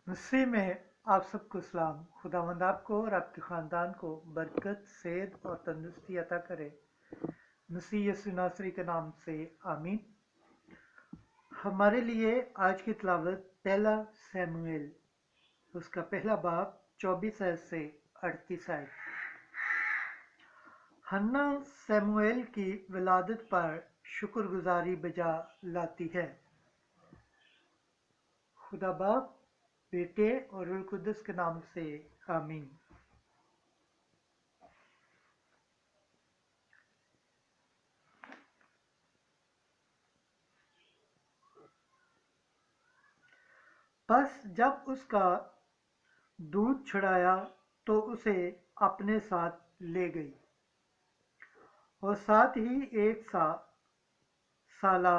मसीह में आप सबको सलाम। खुदावंद आपको और आपके ख़ानदान को बरकत, सेहत और तंदुरुस्ती अता करे। मसीह यीशु नासरी के नाम से आमीन। हमारे लिए आज की तिलावत पहला शमूएल उसका पहला बाब 24 आयत से 38 आयत। हन्ना शमूएल की विलादत पर शुक्रगुजारी बजा लाती है। खुदा बाप, बेटे और रूह कुद्दुस के नाम से आमीन। बस जब उसका दूध छुड़ाया तो उसे अपने साथ ले गई और साथ ही एक साला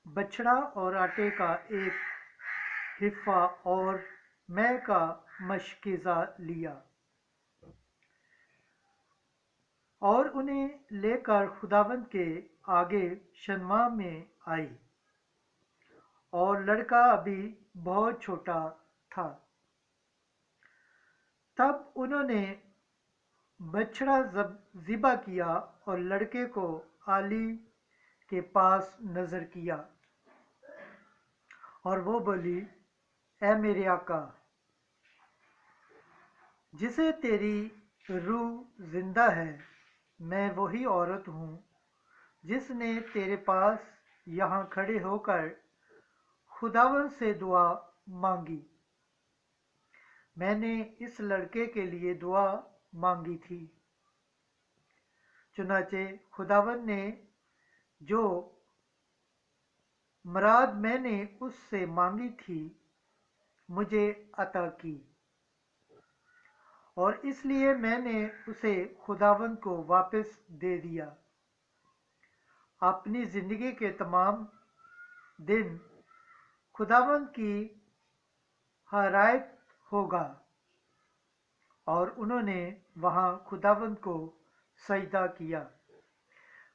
बछड़ा और आटे का एक हिस्सा और मैं का मशकीज़ा लिया और उन्हें लेकर खुदावंद के आगे शन्मा में आई। और लड़का अभी बहुत छोटा था। तब उन्होंने बछड़ा ज़िबा किया और लड़के को आली के पास नजर किया और वो बोली, ऐ मेरे आका, जिसे तेरी रूह जिंदा है, मैं वही औरत हूँ जिसने तेरे पास यहाँ खड़े होकर खुदावन से दुआ मांगी। मैंने इस लड़के के लिए दुआ मांगी थी। चुनाचे खुदावन ने जो मुराद मैंने उससे मांगी थी मुझे अता की और इसलिए मैंने उसे खुदावन को वापस दे दिया। अपनी जिंदगी के तमाम दिन खुदावन की हरायत होगा। और उन्होंने वहां खुदावन को सजदा किया।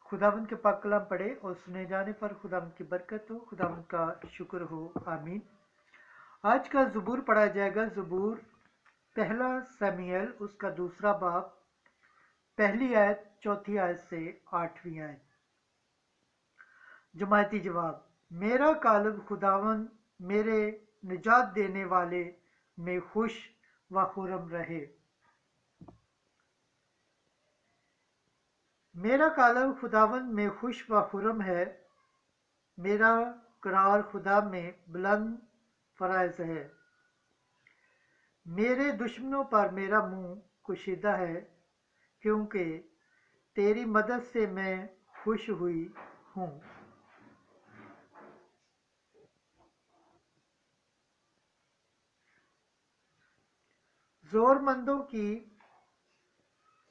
खुदावन के पाक कलाम पढ़े और सुने जाने पर खुदावन की बरकत हो, खुदावन का शुक्र हो, आमीन। आज का ज़बूर पढ़ा जाएगा। ज़बूर पहला शमूएल उसका दूसरा बाब, पहली आयत, चौथी आयत से 8वीं आयत। जमायती जवाब। मेरा कालब खुदावन मेरे निजात देने वाले में खुश व खुर्रम रहे। मेरा कालब खुदावन में खुश व खुर्रम है। मेरा करार खुदा में बुलंद फराज है। मेरे दुश्मनों पर मेरा मुंह कुशीदा है, क्योंकि तेरी मदद से मैं खुश हुई हूँ। जोरमंदों की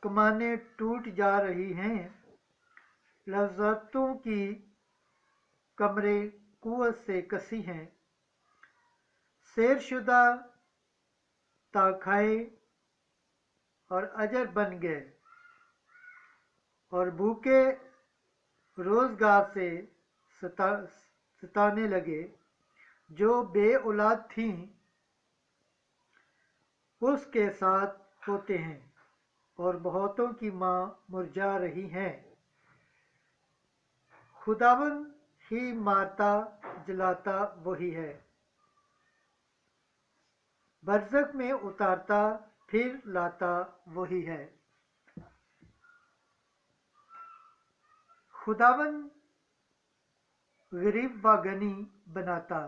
कमानें टूट जा रही हैं, लज्जतों की कमरें कुव्वत से कसी हैं। शेरशुदा ताखाए और अजर बन गए और भूखे रोजगार से सताने लगे। जो बे औलाद थीं उसके साथ होते हैं और बहुतों की माँ मुरझा रही हैं। खुदावन ही मारता जलाता वही है, बरज़ख में उतारता फिर लाता वही है। खुदावन गरीब व गनी बनाता,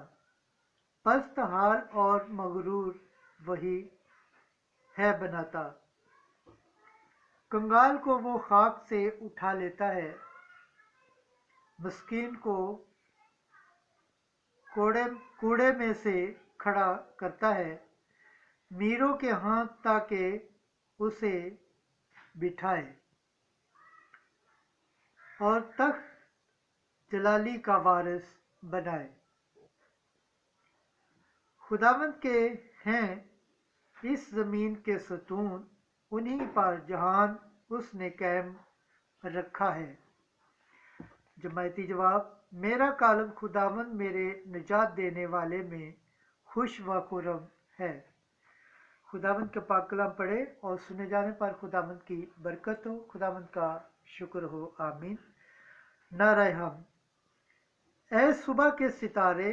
पस्त हाल और मगरूर वही है बनाता। कंगाल को वो खाक से उठा लेता है, मिस्कीन को कूड़े में से खड़ा करता है। मीरों के हाथ ताकि उसे बिठाए और तख्त जलाली का वारिस बनाए। खुदावंद के हैं इस जमीन के सतून, उन्हीं पर जहान उसने कायम रखा है। जमायती जवाब। मेरा कालब खुदावंद मेरे निजात देने वाले में खुश व खुर्रम है। खुदावंद के पाक कलाम पढ़े और सुने जाने पर खुदावंद की बरकत हो, खुदावंद का शुक्र हो, आमीन। नारे हम। ए सुबह के सितारे,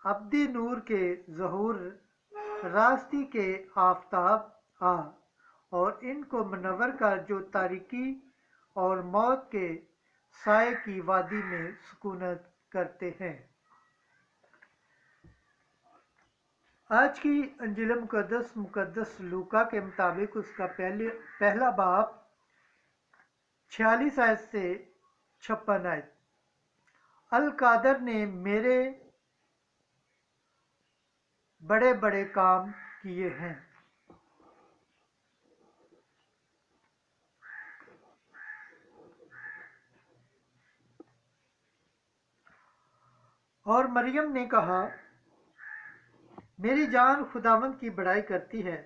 अब्दी नूर के ज़हूर, रास्ती के आफताब आ, और इनको मनवर कर जो तारीकी और मौत के साए की वादी में सुकूनत करते हैं। आज की अंजील मुकद्दस लूका के मुताबिक उसका पहला बाब 46 आयत से 56 आयत। अल कादर ने मेरे बड़े बड़े काम किए हैं। और मरियम ने कहा, मेरी जान खुदावंद की बड़ाई करती है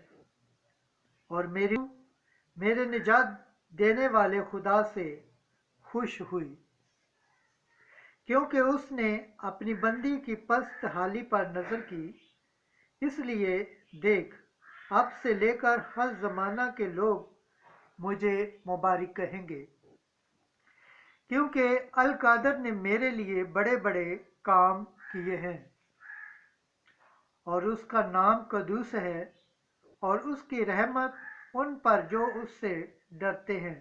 और मेरे निजात देने वाले खुदा से खुश हुई, क्योंकि उसने अपनी बंदी की पस्त हाली पर नजर की। इसलिए देख, अब से लेकर हर जमाना के लोग मुझे मुबारक कहेंगे, क्योंकि अल कादर ने मेरे लिए बड़े बड़े काम किए हैं। और उसका नाम कदूस है, और उसकी रहमत उन पर जो उससे डरते हैं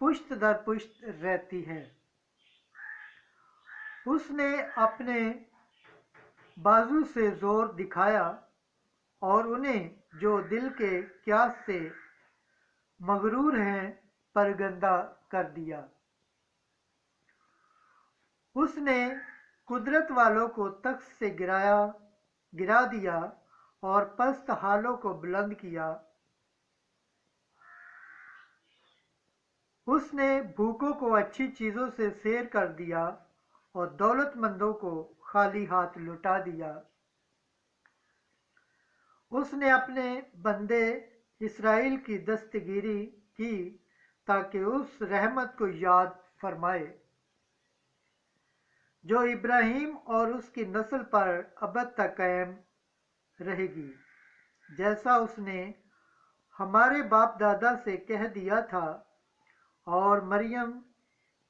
पुश्त दर पुश्त रहती है। उसने अपने बाजू से जोर दिखाया और उन्हें जो दिल के क्यास से मगरूर हैं परगंदा कर दिया। उसने कुदरत वालों को तख्त से गिरा दिया और पस्त हालों को बुलंद किया। उसने भूखों को अच्छी चीजों से सैर कर दिया और दौलतमंदों को खाली हाथ लौटा दिया। उसने अपने बंदे इसराइल की दस्तगीरी की, ताकि उस रहमत को याद फरमाए जो इब्राहिम और उसकी नस्ल पर अबद तक कायम रहेगी, जैसा उसने हमारे बाप दादा से कह दिया था। और मरियम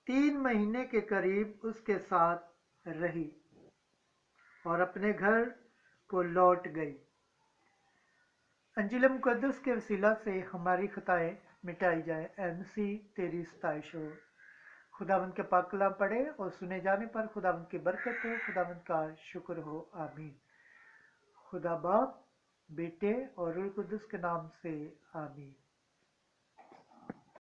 3 महीने के करीब उसके साथ रही और अपने घर को लौट गई। अंजील मुकद्दस के वसीला से हमारी खताएं मिटाई जाए। ऐ मसीह, तेरी सताइश हो। खुदावंद के पाक कलाम पढ़े और सुने जाने पर खुदावंद की बरकत हो, खुदावंद का शुक्र हो, आमीन। खुदा बाप, बेटे और रूह कुद्दुस के नाम से, आमीन।